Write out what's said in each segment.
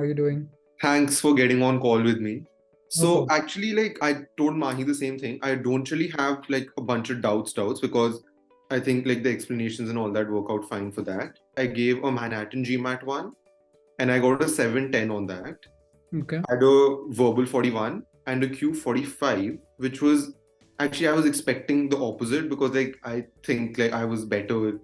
are you doing? Thanks for getting on call with me. No So problem. actually, like I told Mahi the same thing. I don't really have like a bunch of doubts because I think like the explanations and all that work out fine for that. I gave a Manhattan GMAT one and I got a 710 on that. Okay. I had a verbal 41 and a Q 45, which was actually I was expecting the opposite because like I think like I was better with,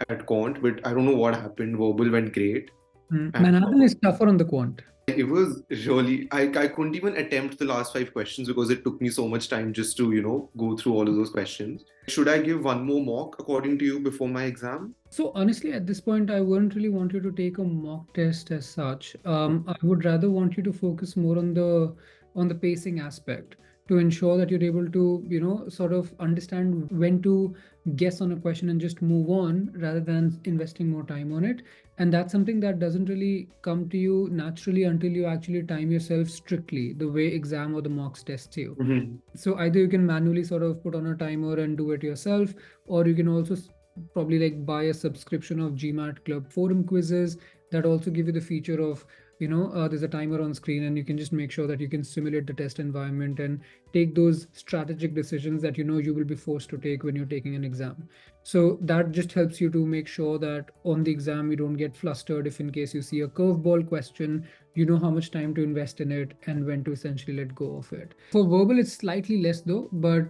at quant, but I don't know what happened. Verbal went great. And Manhattan is tougher on the quant. it was really, I couldn't even attempt the last 5 questions because it took me so much time just to, go through all of those questions. Should I give one more mock according to you before my exam? So honestly, at this point, I wouldn't really want you to take a mock test as such. I would rather want you to focus more on the pacing aspect to ensure that you're able to, sort of understand when to guess on a question and just move on rather than investing more time on it. And that's something that doesn't really come to you naturally until you actually time yourself strictly the way exam or the mocks test you. Mm-hmm. So either you can manually sort of put on a timer and do it yourself, or you can also probably like buy a subscription of GMAT Club forum quizzes that also give you the feature of, there's a timer on screen and you can just make sure that you can simulate the test environment and take those strategic decisions that you will be forced to take when you're taking an exam. So that just helps you to make sure that on the exam you don't get flustered if in case you see a curveball question, you know how much time to invest in it and when to essentially let go of it. For verbal, it's slightly less though, but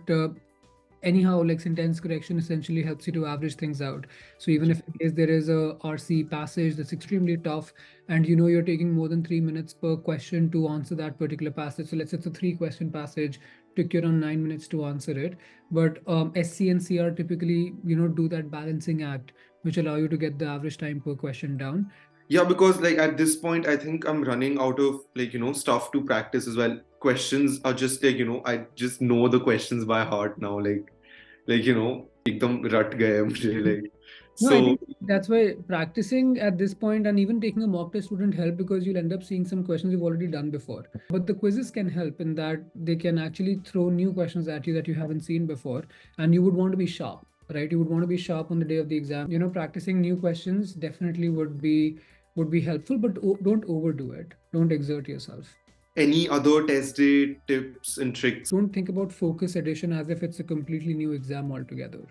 anyhow, like sentence correction essentially helps you to average things out. So even if in case there is a RC passage that's extremely tough and you're taking more than 3 minutes per question to answer that particular passage. So let's say it's a 3 question passage, took you around 9 minutes to answer it. But SC and CR typically, do that balancing act, which allow you to get the average time per question down. Yeah, because like at this point, I think I'm running out of like, stuff to practice as well. Questions are just like, I just know the questions by heart now. Ekdam rat gaya hai mujhe, like. No, I So think that's why practicing at this point and even taking a mock test wouldn't help because you'll end up seeing some questions you've already done before. But the quizzes can help in that they can actually throw new questions at you that you haven't seen before, and you would want to be sharp, right? You would want to be sharp on the day of the exam. Practicing new questions definitely would be helpful, but don't overdo it. Don't exert yourself. any other test day tips and tricks? Don't think about focus edition as if it's a completely new exam altogether,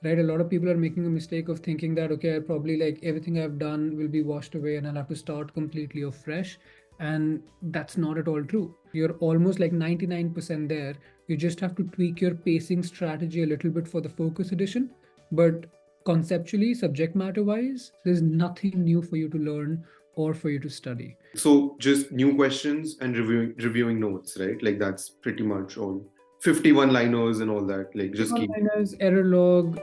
right? A lot of people are making a mistake of thinking that, okay, I probably like everything I've done will be washed away and I'll have to start completely afresh. And that's not at all true. You're almost like 99% there. You just have to tweak your pacing strategy a little bit for the focus edition. But conceptually, subject matter wise, there's nothing new for you to learn or for you to study. So just new questions and reviewing notes, right? Like that's pretty much all. 51 liners and all that. Like just keep Error log.